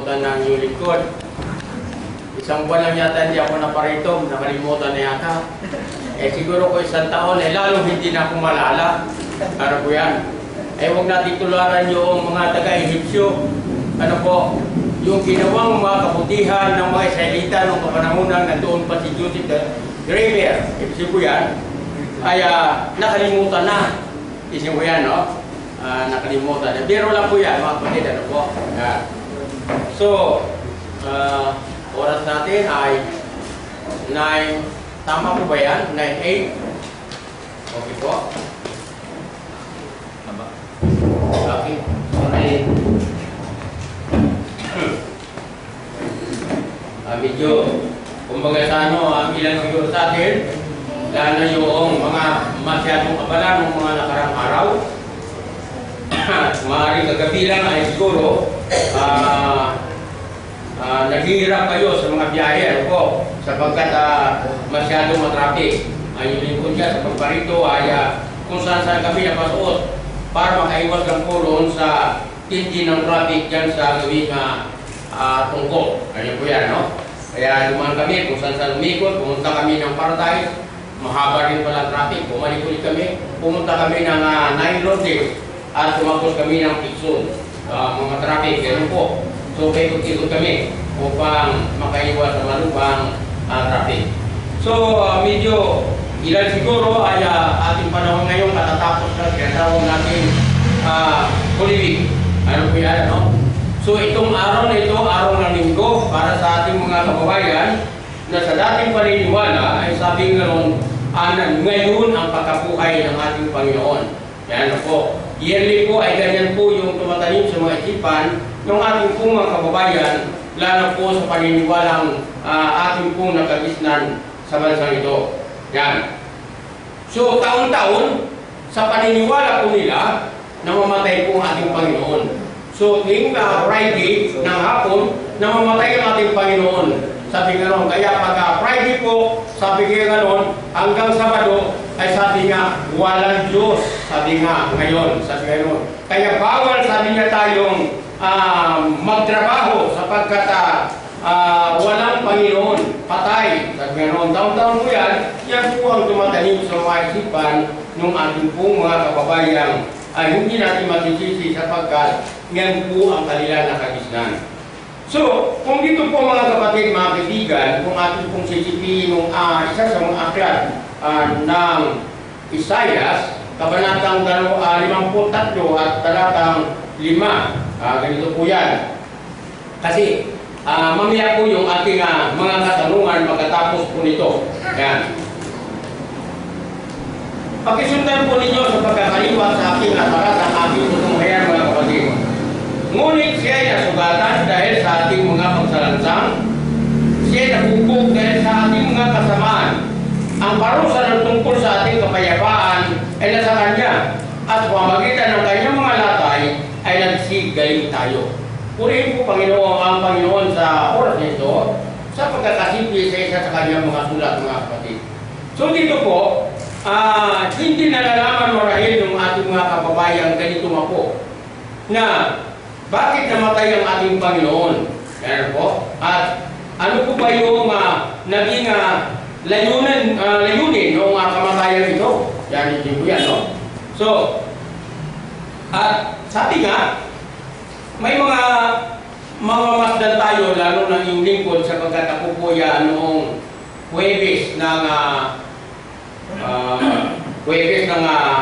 nakalimutan ng iyong lingkod. Isang buwan lang yata hindi ako naparito, nakalimutan na yata. Siguro ko isang taon, lalong hindi na ako malala. Ano po yan? Huwag natin tularan yung mga taga-Egyptyo. Ano po, yung ginawang mga kabutihan ng mga Israelita noong kapanahunan na doon pa si Joseph the Dreamer. Isip ko yan, ay nakalimutan na. Isip ko yan, no? Nakalimutan na. Biro lang po yan, mga kapatid, ano po. So, oras natin ay 9, tama po ba yan? 9:08? Okay po. Tama. Okay. Sorry. Medyo, kumbaga sa ano, ilan siguro sa atin, lalo yung mga masyadong abala ng mga nakarang araw. Maaaring kagabi lang ay siguro, naghihirap kayo sa mga biyahe, ano po, sapagkat masyadong matraffic. Yung lingkod niya sa pagparito ay kung saan kami napasuot para makaiwas lang po roon sa tindi ng traffic dyan sa gawing tungkol. Ganyan po yan, no? Kaya dumaan kami kung saan umikot, pumunta kami ng Paradise, mahaba rin pala traffic, bumalik ulit kami, pumunta kami ng Nine Roads at tumapos kami ng Pixon, mga traffic, ganyan po. So, paikot-ikot kami upang makaiwas sa malubang traffic. So, medyo ilan siguro ay ating panahon ngayon katatapos na tinatawag natin Holy Week. Ano po yan, no? So, itong araw na ito, araw ng linggo, para sa ating mga kababayan na sa dating paniniwala ay sabing ganoon, ngayon ang pagkabuhay ng ating Panginoon. Yan po. Yearly po ay ganyan po yung tumatanim sa mga isipan ng ating pong mga kababayan, lalo po sa paniniwalang ating pong nakagisnan sa bansang ito. Yan. So, taon-taon, sa paniniwala po nila, namamatay po ang ating Panginoon. So, tuwing Friday ng hapon, namamatay ang ating Panginoon. Sabi nga noon, kaya pag Friday po, sabi nga noon, hanggang Sabado, ay sabi nga, walang Diyos. Sabi nga ngayon, sabi nga noon. Kaya bawal, sabi niya tayong magtrabaho sapagkat walang Panginoon, patay. Sabi nga noon, taon-taon po yan, yan po ang tumatanim sa mga isipan ng ating pong mga kababayang ay hindi natin masisisi sapagkat yan po ang kanilang nakagisnan. So, kung dito po mga kapatid, mga kaibigan, kung ating pong sisipin ng isa sa mga aklat ng Isaias, kabanatang 53 at talatang 5, ganito po yan. Kasi, mamaya po yung ating mga katanungan pagkatapos po nito. Yan. Pakisundan po ninyo sa pagkakaliwa sa aking talatang aking tutunghayan mga kapatid. Ngunit siya ay nasugatan dahil sa ating mga pagsalansang, siya ay nabubog dahil sa ating mga kasamaan. Ang parusa ng tungkol sa ating kapayapaan ay nasa Kanya, at pamamagitan ng Kanyang mga latay ay nagsigaling tayo. Purihin po Panginoon ang Panginoon sa oras nito sa pagkakasimple sa isa sa Kanyang mga sulat mga kapatid. So dito po, hindi nalalaman marahil ng ating mga kababayang ganito po na bakit namatay ang ating Panginoon? Yan po. At ano po ba yung naging layunin ng kamatayan ito? Yan hindi po yan, no? So, at sabi nga, may mga masdan tayo, lalo na yung lingkod sapagkat ako po yan noong Huwebes ng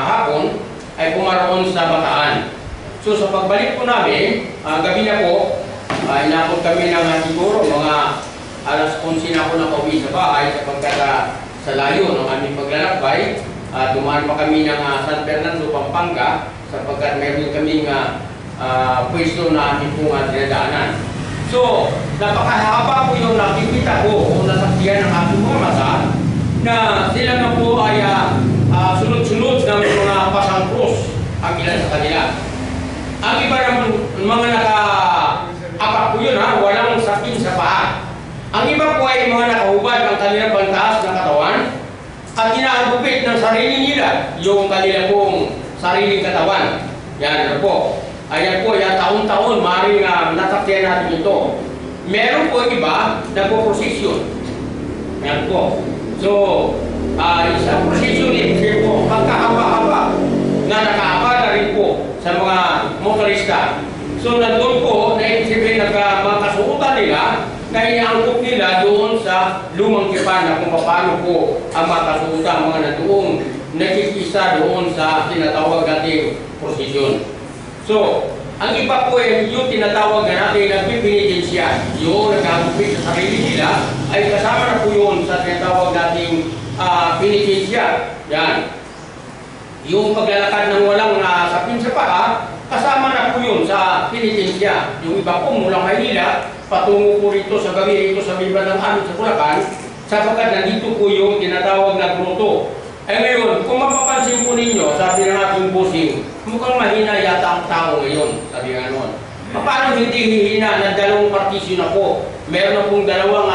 hapon ay pumaroon sa Bataan. So sa pagbalik po namin, gabi na po, inabot kami ng siguro mga alas 11 na ako nakauwi sa bahay sapagkat sa layo ng aming paglalakbay. Dumaan pa kami ng San Fernando, Pampanga sapagkat meron kaming pwesto na aming pong dinadaanan. So, napakahaba po yung nakikita ko o nasaksiyan ng aking mga mata na sila na po ay sunod-sunod ng mga pasang krus ang ilan sa kanila. Ang iba ng mga naka-apak po yun walang sapin sa paa. Ang iba po ay mga nakahubad ang kanilang pantaas na katawan at inaagupit ng sarili nila yung kanilang pong sariling katawan. Yan po. Ayan po, yan taon-taon, maaaring nasakyan natin ito. Meron po iba, nagpo-prosesyon. Ayan po. So, isang prosesyon ito po, pagkahaba-haba, na nakaabala rin po sa mga motorista. So, nandun po, naisipin mga kasuotan nila, na iniangkop nila doon sa lumang kipan na kung paano po ang mga kasuotan, mga nandoong nakikisa doon sa tinatawag nating prosesyon. So, ang iba po yung tinatawag na natin nagpipinitensya, yung nagkakupit sa sarili nila, ay kasama na po yun sa tinatawag nating pinitensya. Yan. Yung paglalakad ng walang sapin sa paa, kasama na po yun sa pinitensya. Yung iba po mula Maynila, patungo po rito sa gabi rito sa Biba ng amin sa Bulacan, sapagkat nandito po yung tinatawag na gruto. Eh ngayon, kung mapapansin po ninyo, sabi ng ating bossing, mukhang mahina yata ang tao ngayon, sabi nga noon. Paano hindi hihina ng dalawang partisyon na po? Meron na pong dalawang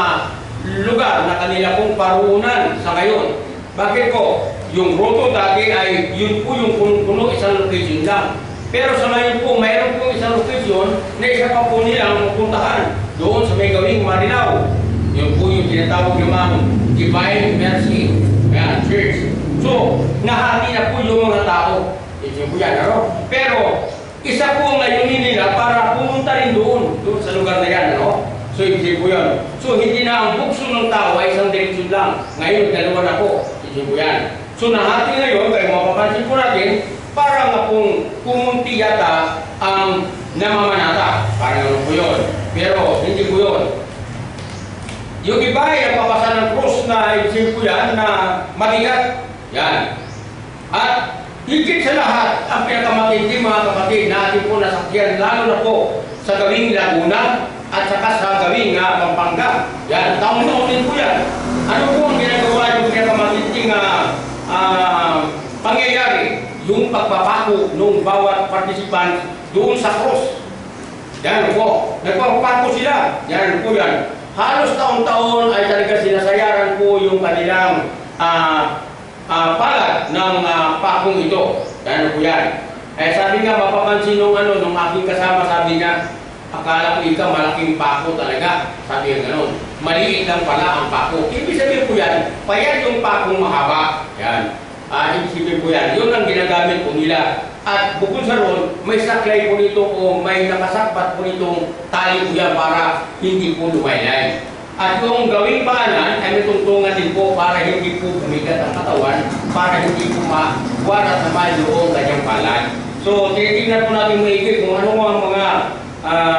lugar na kanila pong paruunan sa ngayon. Bakit po? Yung gruto dati ay yun po yung punong-puno isang location lang. Pero sa ngayon po, mayroon pong isang location na isa pa po nilang mapuntahan doon sa may gawing Marilao. Yun po yung tinatawag namang Divine Mercy Church. So, nahati na po yung mga tao. Ito po yan, ano? Pero, isa po ang layunin nila para pumunta rin doon sa lugar na yan, ano? So, ito po yan. So, hindi na ang bukso ng tao ay isang direksyon lang. Ngayon, dalawa na po. Ito po yan. So, nahati ngayon, kaya mapapansin po natin, para nga pong pumunti yata ang namamanata. Parang ano po yun. Pero, hindi po yun. Yung iba ay napapasa ng cross na isip ko yan na mabigat. Yan. At higit sa lahat, ang pinakamatindi mga kapatid na ating po nasakyan, lalo na po sa gawing Laguna at saka sa gawing Pampanga. Yan, taon-taon din po yan. Ano po ang ginagawa yung pinakamatinding pangyayari? Yung pagpapako ng bawat participant doon sa cross. Yan po. Nagpapako sila. Yan po yan. Halos taon-taon ay talaga sinasayaran po yung kanilang palad ng pakong ito. Yan po yan. Eh sabi nga, mapapansin nung aking kasama, sabi niya, akala ko ikaw malaking pako talaga. Sabi nga gano'n. Maliit lang pala ang pako. Ibig sabihin po yan, payat yung pakong mahaba. Yan. Ibig sabihin po yan. Yun ang ginagamit po nila. At bukod sa ron, may saklay po nito o may nakasakpat po nitong tali po yan para hindi po lumaylay. At yung gawing paanan ay may tungtungan din po para hindi po bumigat ang katawan, para hindi po mawarat naman yung kanyang palad. So, tinitingnan po natin maigit kung ano ang mga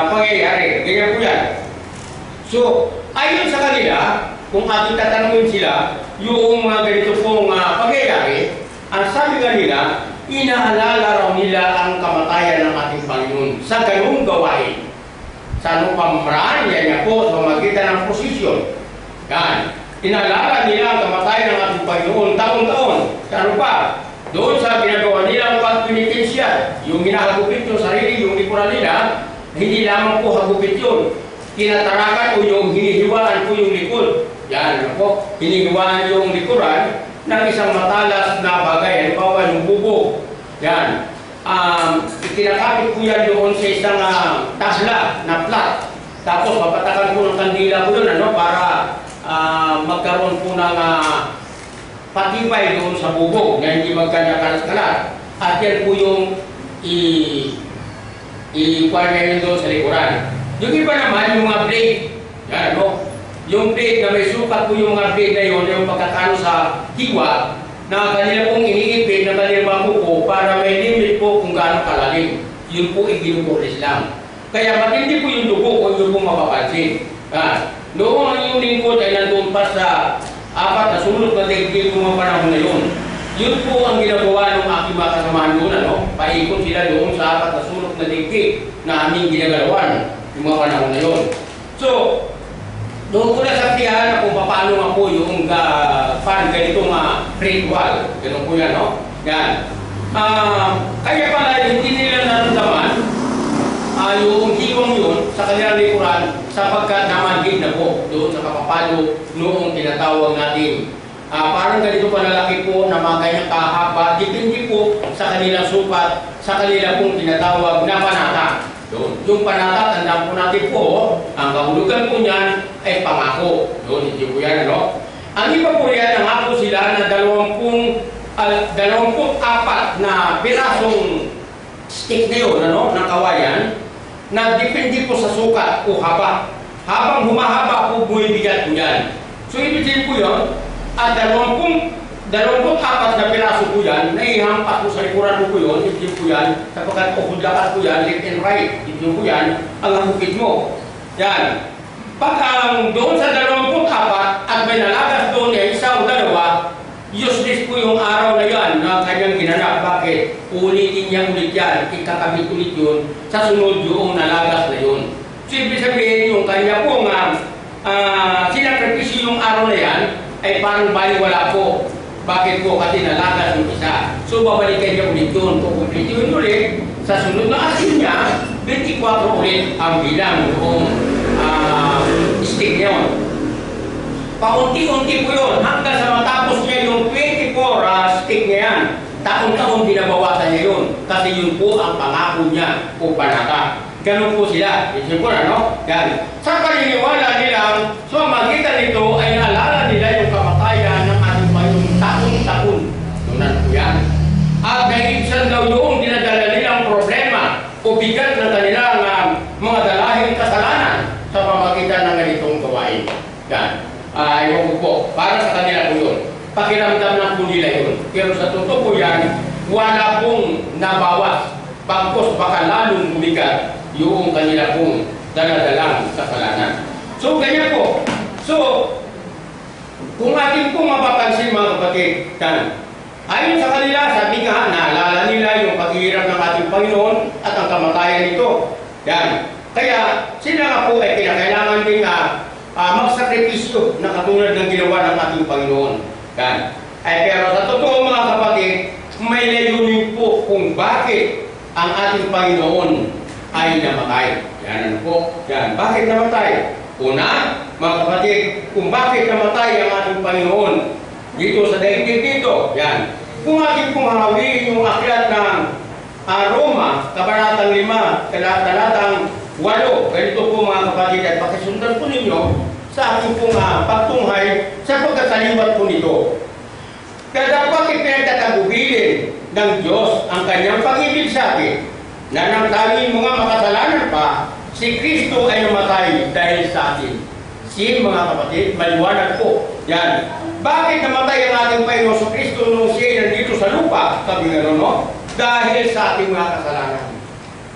pangyayari. Ganyan po yan. So, ayon sa kanila, kung ating tatanungin sila, yung mga ganito pong pangyayari, ang sabi nga nila, inaalala raw nila ang kamatayan ng ating Panginoon sa ganung gawain. Sa anong pamamaraan niya po sa magitan ng posisyon. Yan. Inaalala nila ang kamatayan ng ating Panginoon taon-taon. Sa ano pa? Doon sa ginagawa nilang pagpinitensya, yung hinahagupit yung sarili, yung likuran nila, hindi lamang po hagupit yun. Tinatarakan o yung hinihiwaan po yung likod. Yan, ano po? Hinihiwaan yung likuran ng isang matalas na bagay, halimbawa yung bubog. Yan. Itinakapit po yan doon sa isang tabla na flat. Tapos papatakan po ng kandila po doon, para magkaroon po ng patibay doon sa bubog na hindi magkanya-kalat-kalat. At yan po yung i-require doon sa likuran. Yung iba naman, yung mga blade. Yan, yung blade na may sukat po yung mga blade na yun, yung pagkakano sa hiwa, na kanila pong iniipit na kanilang mga kuko para may limit po kung gaano kalalim. Yun po iginukulis lang. Kaya matindi po yung dugo kung yun po mapapansin. Noong yung lingkod ay nandun pa sa 4 na sulot na tigil ng mga panahon na yun. Yun po ang ginagawa ng aking mga kasamahan doon. Paikot sila doon sa 4 na sulot na tigil na aming ginagalawan yung mga panahon na yun. So, doon ko nasaksihan na kung paano nga po yung ganitong ritual. Ganun po yan, no? Yan. Kaya pala hindi nila naramdaman yung hiwang yun sa kanilang likuran sapagkat namanhid na po doon sa kapapalo noong tinatawag natin. Parang ganito palalaki po na mga kanyang kahaba, dipindi po sa kanilang supat sa kanila pong tinatawag na panata. Yung panata, tandaan po natin po, ang kahulugan po niyan ay pangako. Hindi po yan, ano? Ang iba po yan, nangako sila na 24 na pirasong stick na yun, ano, ng kawayan, na depende po sa sukat o haba. Habang humahaba po, bumibigat po yan. So, ibig sabihin po yun, at 24 na piraso po yan, naihampas po sa likuran po yun, ibig po yan, kapag pupudlakas po yan, left and right, ibig po yan, ang hukit mo. Yan. Pag doon sa 24 at may nalagas doon ay isa o dalawa, useless po yung araw na yan na kanyang ginanap. Bakit? Ulitin niya ulit yan, ikakabit ulit yun, sa sunod yung nalagas na yun. So, ibig sabihin yung kanya po nga, sinakripisyo yung araw na yan, ay parang baliwala po. Bakit po? Kasi nalagas yung isa. So, babalikan niya ulit yun. Kukumplit yun ulit. Sa sunod na asin niya, 24 ulit ang bilang yung stick niya yun. Paunti-unti po yun. Hanggang sa matapos niya yung 24 stick niya yan. Taon-taon binabawasan niya yun. Kasi yun po ang pangako niya o panata. Ganun po sila. Isip ko na, no? Yan. Sa paniniwala nilang, so magitan nito ay naalala nila yung kamatayan ng ating Panginoon taon-taon. Tunan po yan. At naibsan daw yung dinadala nilang problema o bigat ng kanilang mga dalahing kasalanan sa pamagitan ng ganitong gawain. Yan. Ewan ko po. Para sa kanila po yun. Pakiramdam lang po nila yun. Pero sa totoo po yan, wala pong nabawas. Pagkos baka lalong bumigat yung kanila pong daladalang kasalanan. So, ganyan po. So, kung ating pong mapapansin mga kapatid, ayon sa kanila, sabi nga, naalala nila yung paghihirap ng ating Panginoon at ang kamatayan nito. Yan. Kaya, sila nga po ay kinakailangan din magsakripisyo na katulad ng ginawa ng ating Panginoon. Yan. Pero sa totoo mga kapatid, may layunin po kung bakit ang ating Panginoon ay namatay. Yan ano po. Yan. Bakit namatay? Una, mga kapatid, kung bakit namatay ang ating Panginoon dito sa daigdig dito. Yan. Kung ating pong hawin yung aklat ng Roma, Kabanatang 5, talatang 8, ganito po mga kapatid, at pakisundan po ninyo sa ating pong pagtunghay sa pagkataliwat po nito. Kaya dapat ipinagtatagubilin ng Diyos ang kanyang pag-ibig sa atin na nang tanging mga makasalanan pa, si Kristo ay namatay dahil sa atin. Si mga kapatid, maliwanag po. Yan. Bakit namatay ang ating Panginoon sa Kristo nung siya nandito sa lupa? Sabi nga no? Dahil sa ating mga kasalanan.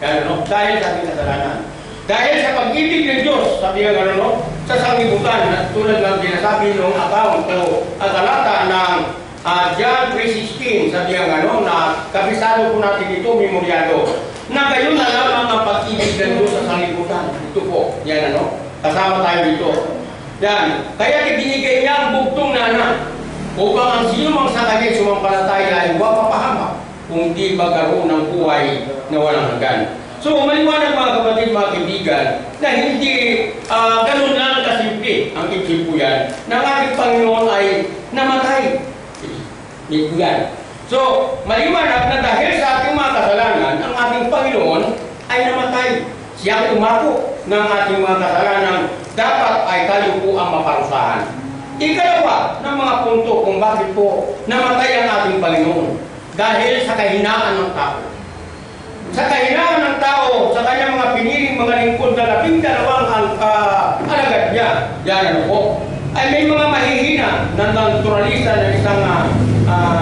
Yan, no? Dahil sa ating kasalanan. Dahil sa pag-ibig ng Diyos, sabi nga no? Sa sanglibutan, tulad ng sinasabi ng account o talata ng John 3:16, sabi nga no? Na kabisado po natin ito, memoryado. Na gayon na lamang ang pag-ibig ng Diyos sa sanglibutan. Ito po. Yan ano? Kasama tayo dito. Yan. Kaya ibinigay niya ang bugtong na anak upang ang sino mang sa kanya sumampalataya ay huwag mapahama kung di magkaroon ng buhay na walang hanggan. So, maliwanag mga kapatid, mga kaibigan, na hindi ganun lang kasimple ang isip po yan na ang ating Panginoon ay namatay. Hindi po yan. So, maliwanag na dahil sa ating mga kasalanan, ang ating Panginoon ay namatay. Siya ang umako ng ating mga kasalanan, dapat ay tayo po ang maparusahan. Ikalawa ng mga punto kung bakit po namatay ang ating Panginoon. Dahil sa kahinaan ng tao. Sa kahinaan ng tao, sa kanyang mga piniling mga lingkod na 12 alagad niya, yan ano po, ay may mga mahihina na naturalista ng isang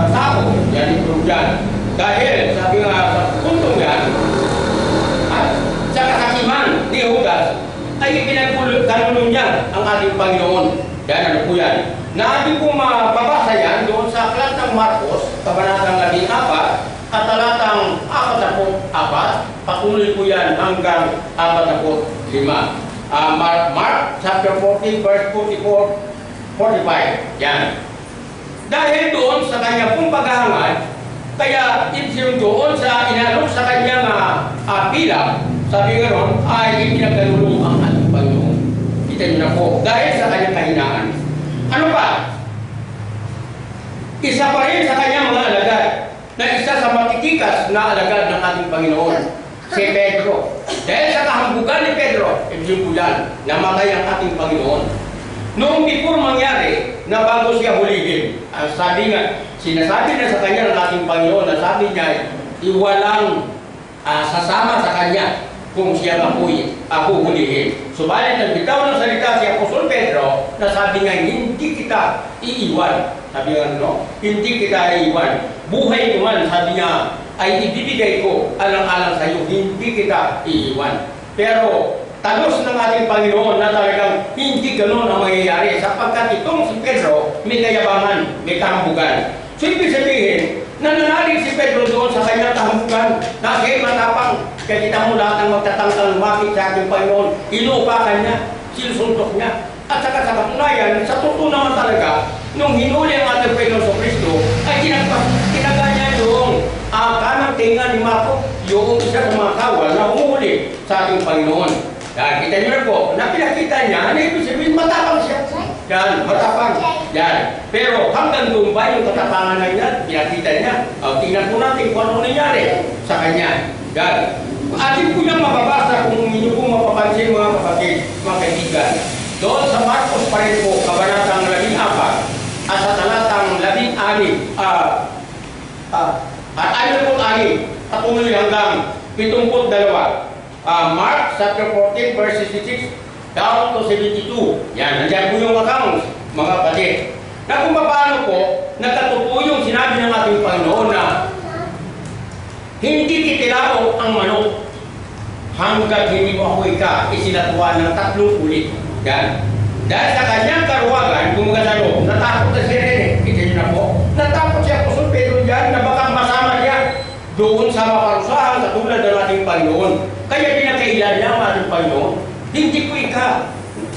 tao, yan ito dyan. Dahil, sabi nga sa puntong yan, at sa kasakiman ni Judas, ay ipinagkanulo niya ang ating Panginoon. Yan, ano po yan. Na ating pong mababasa yan doon sa aklat ng Marcos, Kabanatang 14, at talatang 44, patuloy po yan hanggang 45. Mark chapter 14, verse 44, 45. Yan. Dahil doon sa kanya pong paghahangad, kaya yung doon sa inalok sa kanyang pila, sabi nga ron, ay ipinagkanulo ang ating Panginoon. Kita niyo na po, dahil sa kanyang kahinaan. Ano pa? Isa pa rin sa kanyang mga alagad, na isa sa pikas na alagad ng ating Panginoon, si Pedro. Dahil sa kahambugan ni Pedro, ibig po yan, namatay ang ating Panginoon. Noong before mangyari, na bago siya hulihin, ang sabi nga, sinasabi na sa kanya ng ating Panginoon, na sabi niya, iwalang sasama sa kanya kung siya ako'y huhulihin. Subalit nagbitaw ng salita si Apostol Pedro, na sabi nga, hindi kita iiwan. Sabi nga, no? Hindi kita iiwan. Buhay ko man, sabi niya, ay ibibigay ko alang-alang sa iyo, hindi kita iiwan. Pero talos ng ating Panginoon na talagang hindi ganoon ang mangyayari sapagkat itong si Pedro may kayabangan, may kahambugan. So ibig sabihin, nananalig si Pedro doon sa kanyang kahambugan na kaya matapang. Kaya kita mo lahat ng magtatangkang lumapit sa ating Panginoon, inuupakan niya, sinusuntok niya. At saka sa katunayan, sa totoo naman talaga, nung hinuli ang ating Panginoon sa Kristo, ay tinaga niya yung kanang tinga ni Mako, yung isa sa mga kawal na humuli sa ating Panginoon. Yan, kita niyo na po, na pinakita niya, ano ibig sabihin, matapang siya. Yan, matapang. Yan. Pero hanggang doon ba yung katapangan na niya, pinakita niya. Tingnan po natin kung ano nangyari sa kanya. Yan. Atin po niyang mababasa kung inyo po mapapansin mga kapatid, mga kaibigan. Doon sa Marcos pa rin po, kabanatang 14, at sa talatang 16, at 6, patuloy hanggang 72. Mark chapter 14 verse 66 down to 72. Yan, nandiyan po yung accounts, mga kapatid. Na kung paano po, nagkatotoo yung sinabi ng ating Panginoon na hindi titilao ang manok hanggat hindi mo ako isinatuwa ng 3 ulit. Yan. Dahil sa kanyang karuwagan, kumaga sa loob, natakot na siya rin. Kita niyo na po, natakot siya Apostol Pedro dyan na baka masama niya doon sa maparusahan katulad ng ating Panginoon. Kaya pinakailan niya ang ating Panginoon. Hindi ko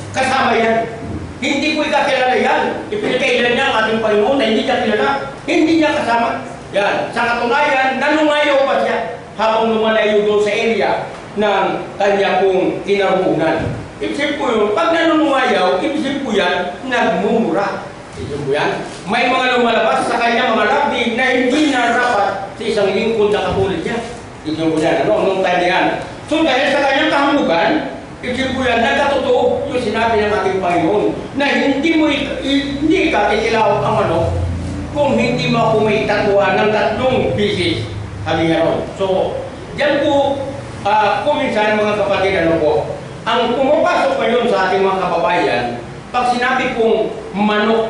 kasama yan. Hindi ko kilala yan. Ipinakailan niya ang ating Panginoon na hindi niya kilala. Hindi niya kasama. Yan. Sa katunayan, nanungayo pa siya habang lumalayo doon sa area ng kanya pong kinarunan. Ibig po yun, pag nanunungayaw, ibig po yan, nagmumura. Ibig po yan. May mga lumalabas sa kanya mga labi na hindi narapat sa isang lingkod na katulad niya. Ibig po yan. Noong time na yan. So dahil sa kanyang kahambugan, ibig po yan, nagkatotoo yung sinabi ng ating Panginoon na hindi ka titilawag ang manok kung hindi mo ako may tatuan ng 3 pieces. Sabi nga ron. So, dyan po, kuminsan mga kapatid, ang pumapasok ngayon sa ating mga kababayan, pag sinabi kong manok,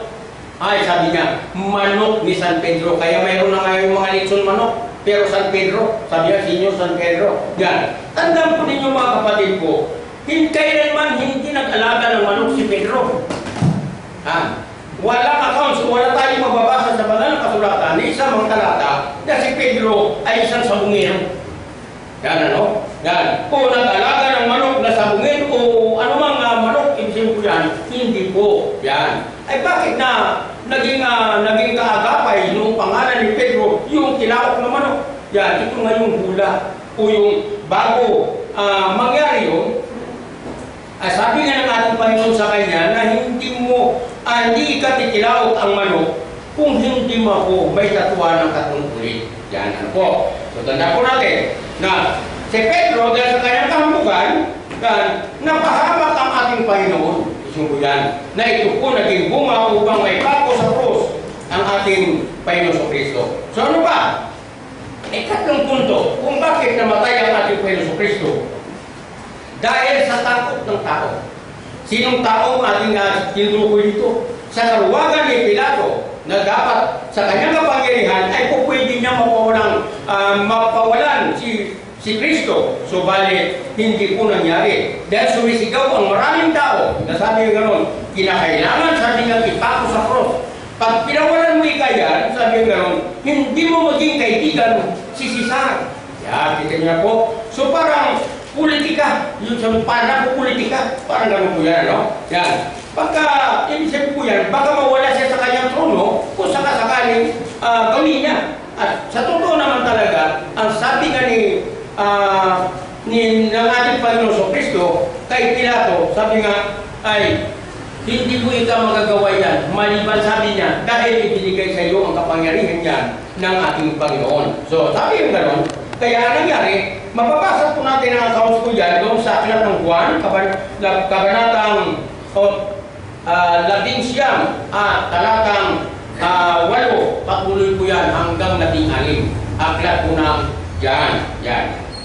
ay sabi niya, manok ni San Pedro. Kaya mayroon na ngayon mga lechon manok. Pero San Pedro, sabi niya, Senyor San Pedro. Yan. Tandaan po ninyo mga kapatid ko, kailanman hindi nag-alaga ng manok si Pedro. Walang accounts, wala tayong mababasa sa banal na kasulatan na isang talata na si Pedro ay isang sabungero. Yan Yan. O nag-alaga ng manok na sabungero o anumang manok, ibig po yan, hindi po. Yan. Ay bakit na naging kaagapay noong pangalan ni Pedro yung tinawag na manok? Yan, ito nga yung hula o yung bago mangyari yun. Sabi nga ng ating Panginoon sa kanya na hindi ka titilawag ang manok kung hindi mo ako may tatuan ng 3 ulit. Yan po. So tanda po natin na si Pedro dahil sa kanyang kahambugan, napahamak ang ating Panginoon. Yan, na ito po naging bunga upang may pako sa krus ang ating Panginoon sa Kristo. So ano ba? Ikatlong punto, kung bakit namatay ang ating Panginoon sa Kristo? Dahil sa takot ng tao. Sinong tao ang ating tinutukoy dito? Sa karuwagan ni Pilato na dapat sa kanyang kapangyarihan ay po pwede niya mapawalan si Kristo. Subalit, hindi po nangyari. Dahil sumisigaw ang maraming tao, nasabi nga gano'n, kinakailangan sabi nga ipako sa cross. Pag pinawalan mo ikayan, sabi nga gano'n, hindi mo maging kaibigan si Cesar. Yan, kita niya po. So parang politika, yung parang politika, parang gano'n po yan, no? Yan. Pagka, ibig sabihin po yan, baka mawala siya sa kanyang trono kung sakasakaling gawin niya. At sa totoo naman talaga, ang sabi nga ng ating Panginoon sa Kristo kay Pilato, sabi nga ay Hindi mo ikaw magagawa yan. Maliban sabi niya, dahil ibinigay sa iyo ang kapangyarihan yan ng ating Panginoon. So, sabi yung gano'n. Kaya nangyari, mababasa po natin ang accounts ko yan doon sa aklat ng Juan, kabanatang 11 talatang 8. Patuloy po yan hanggang 16. Aklat po ng John.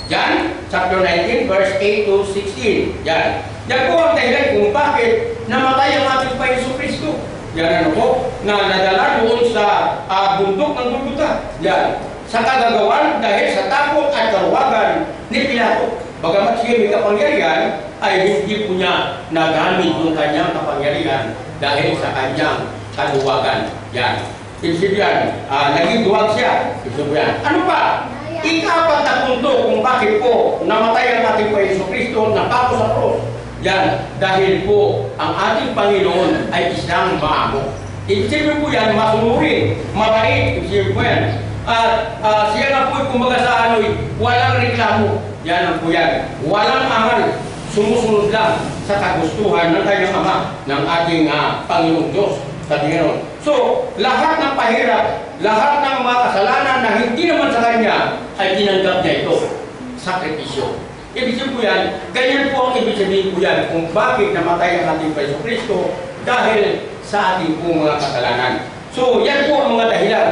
John, chapter 19, verse 8 to 16. Yan. Yan po ang dahilan kung bakit namatay ang ating Panginoon Kristo. Yan ano po, na nadala doon sa bundok ng Golgotha. Yan. Sa kagagawan dahil sa takot at karuwagan ni Pilato. Bagamat siya may kapangyarihan, ay hindi po niya nagamit yung kanyang kapangyarihan dahil sa kanyang karuwagan. Yan. Ibig yan, naging duwag siya. Ibig yan. Ano pa? Ikapat na punto kung bakit po namatay ang ating Panginoon Kristo na pako sa cross. Yan, dahil po ang ating Panginoon ay isang maamo. Ibig po yan, masunurin, mabait, ibig po yan. At siya nga po, kumbaga sa ano'y, walang reklamo. Yan ang po yan. Walang amal, sumusunod lang sa kagustuhan ng kanyang ama, ng ating Panginoong Diyos. Sabi gano'n. So, lahat ng pahirap, lahat ng mga kasalanan na hindi naman sa kanya, ay tinanggap niya ito. Sakripisyo. Ibig sabihin po yan, ganyan po ang ibig sabihin po yan kung bakit namatay ang ating Panginoong Kristo dahil sa ating po mga kasalanan. So, yan po ang mga dahilan.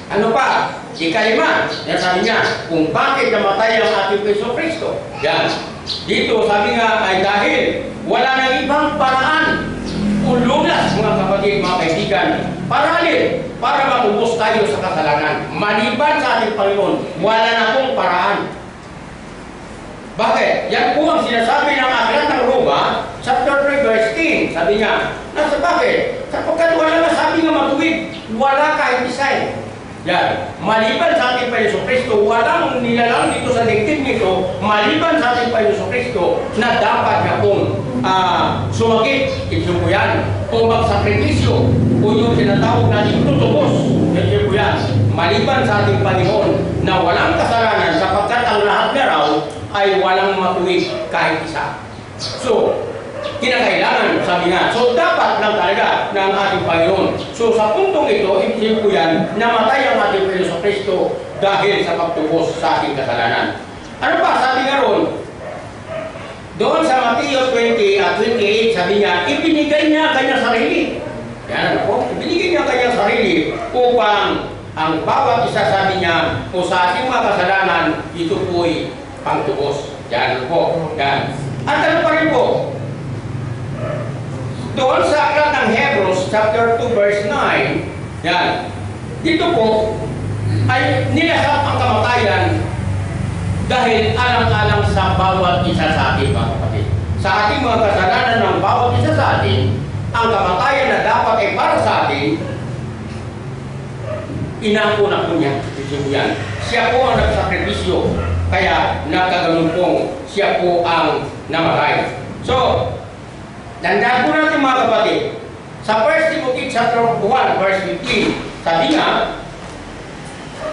Ano pa? Ikalima, yan sabi niya, kung bakit namatay ang ating Panginoong Kristo. Yan. Dito, sabi nga, ay dahil wala nang ibang paraan o lunas, mga kapatid, mga kaibigan, para matubos tayo sa kasalanan. Maliban sa ating Panginoon, wala na pong paraan. Bakit? Yan po ang sinasabi ng aklat ng Roma, chapter 3, verse 10. Sabi niya, nasa bakit? Sapagkat wala na sabi nga matuwid, wala kahit isa. Yan. Maliban sa ating Panginoon Kristo, walang nilalang dito sa diktit nito, maliban sa ating Panginoon Kristo, na dapat na pong sumakit. Ito po yan. Kung magsakripisyo, o yung tinatawag natin tutubos. Ito po yan. Maliban sa ating Panginoon, na walang kasalanan, sapagkat ang lahat na raw, ay walang matuwid kahit isa. So, kinakailangan, sabi nga, so dapat lang talaga ng ating Panginoon. So sa puntong ito, ibig po yan, namatay ang ating Panginoon Kristo dahil sa pagtubos sa ating kasalanan. Ano pa, sabi nga ron, doon sa Mateo 20:28, sabi niya, ibinigay niya kanyang sarili. Yan po, ibinigay niya kanyang sarili upang ang bawat isa, sabi niya, o sa ating mga kasalanan, ito po'y pangtubos. Yan po. Yan. At ano pa rin po? Doon sa aklat ng Hebrews, chapter 2, verse 9, yan. Dito po, ay nilasap ang kamatayan dahil alang-alang sa bawat isa sa atin, mga kapatid. Sa ating mga kasalanan ng bawat isa sa atin, ang kamatayan na dapat ay para sa atin, inako na po niya. Yan. Siya po ang nagsakripisyo. Kaya nagkaganon pong siya po ang namatay. So, tandaan po natin mga kapatid, sa 1 Timothy chapter 1 verse 15, sabi nga,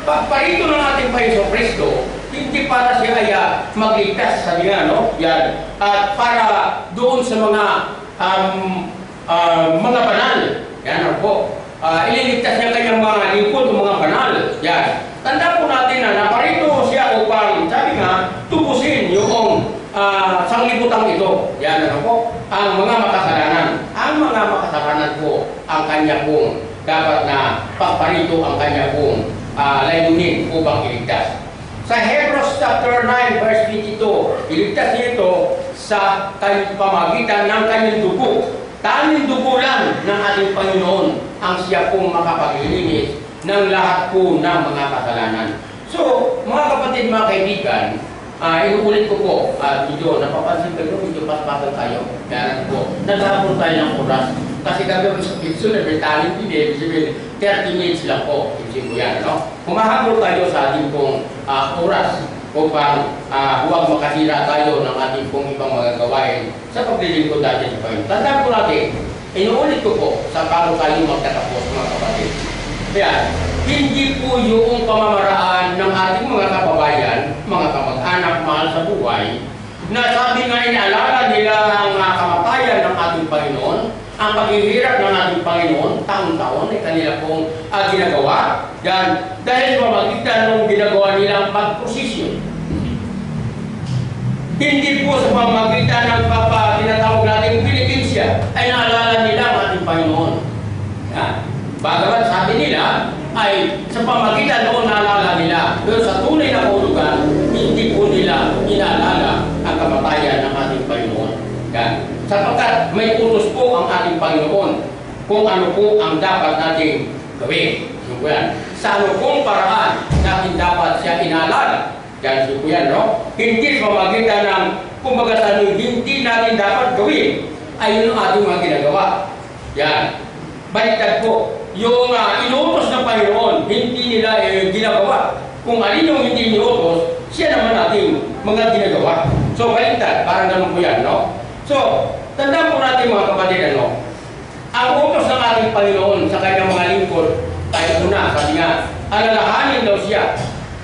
pagparito ng ating Panginoong Kristo, hindi para siya ay magligtas, sabi nga, no? Yan. At para doon sa mga banal. Yan po. Ililigtas niya kanyang mga lingkod o mga banal. Yan. Tandaan po natin na naparito siya upang, sabi nga, tubusin yung sanglibutang ito. Yan ano po, ang mga makasalanan. Ang mga makasalanan po, ang kanya pong dapat na pagparito ang kanya pong layunin upang iligtas. Sa Hebrews chapter 9 verse 22, iligtas niya ito sa pamagitan ng kanyang dugo. Tanging dugo lang ng ating Panginoon ang siya pong makapaglilinis ng lahat po ng mga kasalanan. So, mga kapatid, mga kaibigan, inuulit ko po, medyo napapansin kayo, medyo paspasan tayo. Kaya po, naghabol tayo ng oras. Kasi gagawin sa picture na may talent din, 30 minutes lang po, isip ko yan, no? Humahabol tayo sa ating pong oras upang huwag makasira tayo ng ating pong ibang mga gawain sa paglilingkod natin sa Panginoon. Tandaan po natin, inuulit ko po sa bago tayo magtatapos, mga kapatid. Kaya, hindi po yung pamamaraan ng ating mga kababayan, mga kamag-anak, mahal sa buhay, na sabi nga inaalala nila ang kamatayan ng ating Panginoon, ang paghihirap ng ating Panginoon, taon-taon ay kanila pong ginagawa. Yan, dahil sa pamagitan ng ginagawa nilang pagprosesyon. Hindi po sa pamagitan ng tinatawag natin Pilipensya ay naalala nila ang ating Panginoon. Yan. Bagamat sabi nila ay sa pamagitan noon naalala nila. Pero sa tunay na kahulugan, hindi po nila inaalala ang kamatayan ng ating Panginoon. Yan. Sapagkat may utos po ang ating Panginoon kung ano po ang dapat nating gawin. Sa ano pong paraan natin dapat siya inaalala. Yan po yan, no? Hindi sa pamagitan ng kumbaga sa ano, hindi natin dapat gawin ay yun ang ating mga ginagawa. Yan. Baliktad po. Yung inuutos ng Panginoon, hindi nila ginagawa. Kung alin yung hindi inuutos, siya naman ating mga ginagawa. So, baliktad, parang ganun po yan, no? So, tandaan po natin mga kapatid, ano? Ang utos ng ating Panginoon sa kanyang mga lingkod ay una, sabi nga, alalahanin daw siya.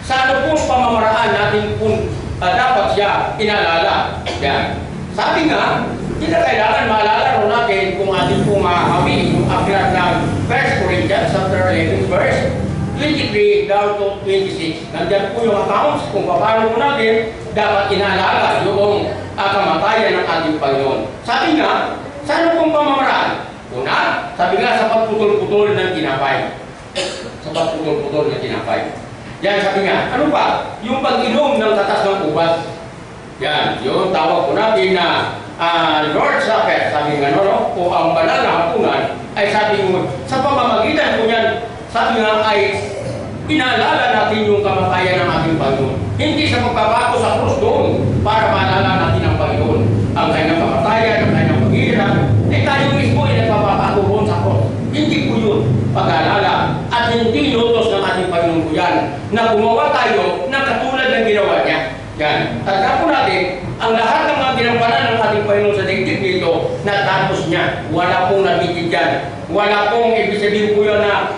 Sa ano pong pamamaraan natin kung dapat siya inaalala. Yan. Sabi nga, hindi na kailangan maalala rin natin kung ating pong mahawi yung aklat ng 1 Corinthians chapter 11 verse 23 down to 26. Nandiyan po yung accounts kung paano po natin dapat inaalala yung kamatayan ng ating Panginoon. Sabi nga, sa ano pong pamamaraan? Una, sabi nga sa pagputol-putol ng tinapay. Sa pagputol-putol ng tinapay. Yan, sabi nga, ano pa? Yung pag-inom ng katas ng ubat. Yan, yung tawag po natin na Lord's Supper, sabi nga, no? O ang banal na hapunan, ay sabi mo, sa pamamagitan po yan, sabi nga ay inaalala natin yung kamatayan ng ating Panginoon. Hindi sa pagpapako sa krus doon para maalala natin ang Panginoon. Ang kanyang kamatayan, ang kanyang paghihirap, tayo mismo ay nagpapapako doon sa krus. Hindi po yun pag-aalala at hindi inutos ng ating Panginoon po yan na gumawa tayo ng katulad ng ginawa niya. Yan. Tanda po natin, ang lahat ng mga ginampanan ng ating Panginoon sa daigdig nito, natapos niya. Wala pong nabigid yan. Wala pong ibig sabihin po yun na,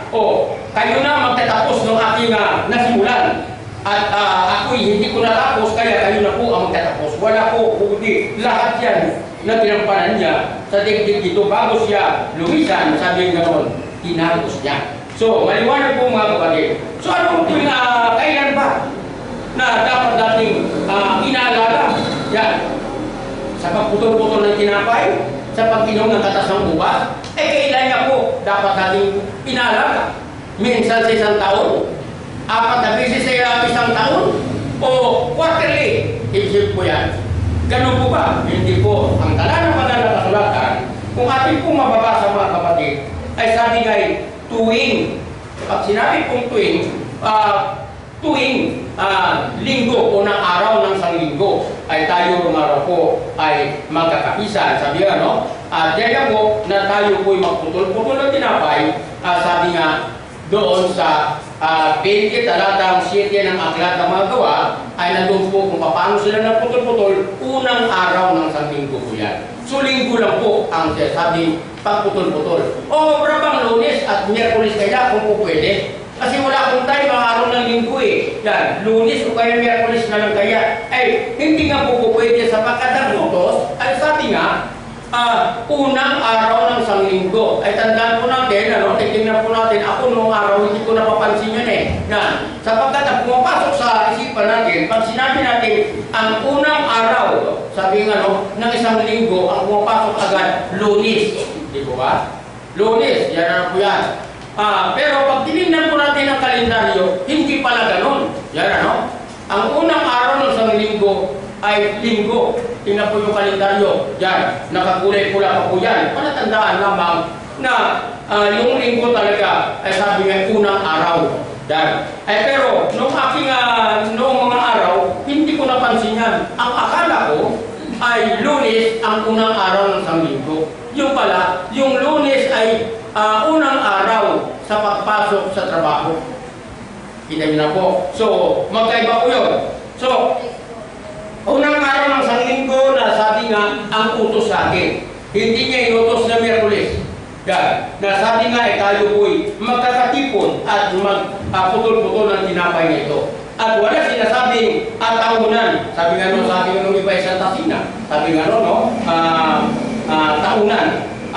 kayo na magtatapos ng aking nasimulan. At ako'y hindi ko natapos, kaya kayo na po ang magtatapos. Wala po, kundi lahat yan na ginampanan niya sa daigdig nito bago siya lumisan, sabi nga noon, tinapos niya. So, maliwanag po mga kapatid. So, ano po yung kailan ba na dapat nating inaalala? Yan. Sa pagputol-putol ng tinapay, sa pag-inom ng katas ng ubat, kailan niya po dapat nating inaalala? Minsan sa isang taon, 4 na beses sa isang taon, o quarterly. Isip po yan. Ganun po ba? Hindi po. Ang tala ng banal na kasulatan, kung ating pong mababasa mga kapatid, ay sabi nga tuwing. Pag sinabi pong tuwing linggo o ng araw ng sanglinggo ay tayo rumaraw po ay magkakapisan. Sabi nga, no? Diyan po na tayo po'y magputol-putol ng tinapay, sabi nga doon sa 20 talatang 7 ng aklat ng mga gawa ay nandun po kung paano sila nagputol-putol unang araw ng sanglinggo po yan. So linggo lang po ang sabi pagputol-putol. O brabang Lunes at Miyerkules kaya kung po pwede. Kasi wala akong time mga araw ng linggo eh. Yan, Lunes o kaya Miyerkules na lang kaya. Ay, hindi nga po pwede sapagkat ang utos ay sabi nga, unang araw ng sanglinggo. Ay tandaan po natin, titingnan po natin, ako noong araw hindi ko napapansin yun eh. Yan, sapagkat ang pumapasok sa isipan natin, pag sinabi natin, ang unang araw, sabi nga ng isang linggo, ang pumapasok agad, Lunes. Di po ba? Lunes, yan na po yan. Pero pag tinignan po natin ang kalendaryo, hindi pala ganun. Yan ang unang araw ng isang linggo ay linggo. Tingnan po yung kalendaryo. Yan, nakakulay pula pa po yan. Palatandaan lamang na yung linggo talaga ay sabi nga unang araw. Yan. Pero noong mga araw, hindi ko napansin yan. Ang akala ko ay Lunes ang unang araw ng isang linggo. Yung pala, yung Lunes ay unang araw sa pagpasok sa trabaho. Kita niyo na po. So, magkaiba po yun. So, unang araw ng sanglinggo na sabi nga ang utos sa akin. Hindi niya inutos na Miyerkules. Na sabi nga tayo po'y magkakatipon at magputol-putol ng tinapay nito. At wala sinasabing tahunan. Sabi nga nung iba ay Santa Sina. Sabi nga tahunan.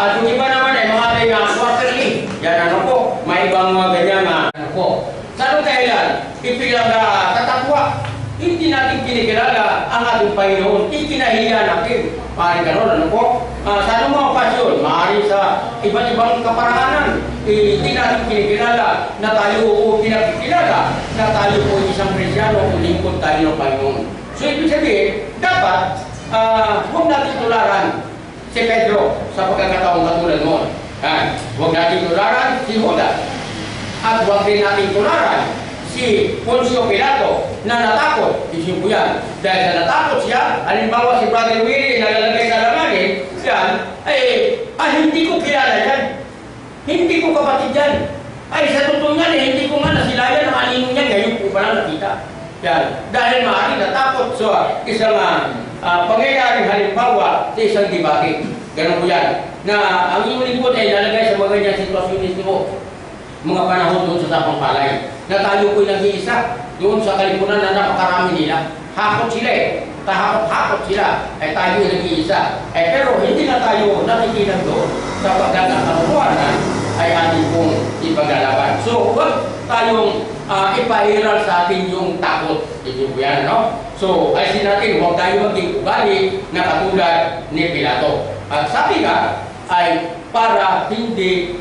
At yung iba naman ay mga may quarterly. Yan ano po, may ibang mga ganyan ano po. Sa anong dahilan? Tatapwa. Hindi natin kinikilala ang ating Panginoon. Ikinahiya natin. Maaaring gano'n, ano po? Sa anong mga pasyon, maaaring sa iba't ibang kaparahanan, hindi natin kinikilala na tayo o pinakikilala na tayo po isang Kristyano o lingkod tayo ng Panginoon. So, ibig sabihin, dapat huwag natin tularan si Pedro sa pagkakataong katulad mo. Huwag natin tularan si Judas. At huwag din natin tularan si Poncio Pilato na natakot. Isip ko yan. Dahil sa natakot siya, halimbawa si Brother Willie na lalagay sa langanin, yan, hindi ko kilala yan. Hindi ko kapatid yan. Ay, sa totoo yan, hindi ko nga nasilayan ang anino niya. Ngayon po pa lang nakita. Yan. Dahil maaaring natakot sa isang pangyayaring halimbawa sa isang debate. Ganun po yan. Na ang inyong lingkod ay lalagay sa mga ganyan sitwasyon nito. Mga panahon doon sa Tapang Palay na tayo po'y nag-iisa doon sa kalipunan na napakarami nila. Hakot sila hakot sila. Tayo nag-iisa. Pero hindi na tayo nakikinig doon sa pagkakatapuanan ay ating pong ipagalaban. So, huwag tayong ipahiral sa atin yung takot. Hindi po yan, no? So, ayusin natin, huwag tayo maging ugali na katulad ni Pilato. At sabi nga, ay para hindi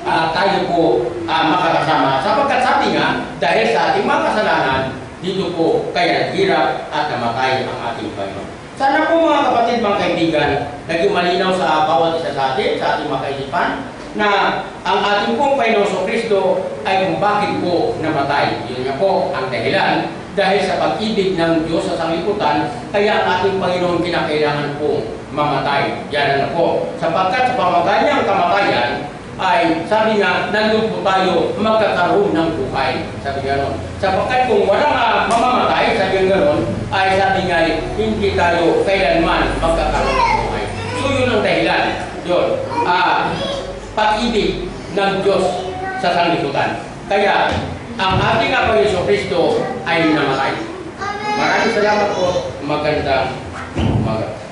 tayo po makakasama. Sapagkat sabi nga, dahil sa ating mga kasalanan, dito po kaya naghirap at namatay ang ating Panginoon. Sana po mga kapatid, mga kaibigan, naging malinaw sa bawat isa sa atin, sa ating mga kaisipan, na ang ating pong Panginoon Kristo ay kung bakit po namatay. Yun nga po ang dahilan. Dahil sa pag-ibig ng Diyos sa sanglibutan, kaya ang ating Panginoon kinakailangan po mamatay. Yan na po. Sapagkat sa pamaganyang kamatayan, ay sabi nga, nandun po tayo magkakaroon ng buhay. Sabi nga nun. Sapagkat kung walang mamamatay, sabi nga nun, ay sabi nga, hindi tayo kailanman magkakaroon ng buhay. So yun ang dahilan. Yun. Pag-ibig ng Diyos sa sanglibutan. Kaya, ang ating Panginoon Kristo ay namatay. Maraming salamat po. Magandang umaga.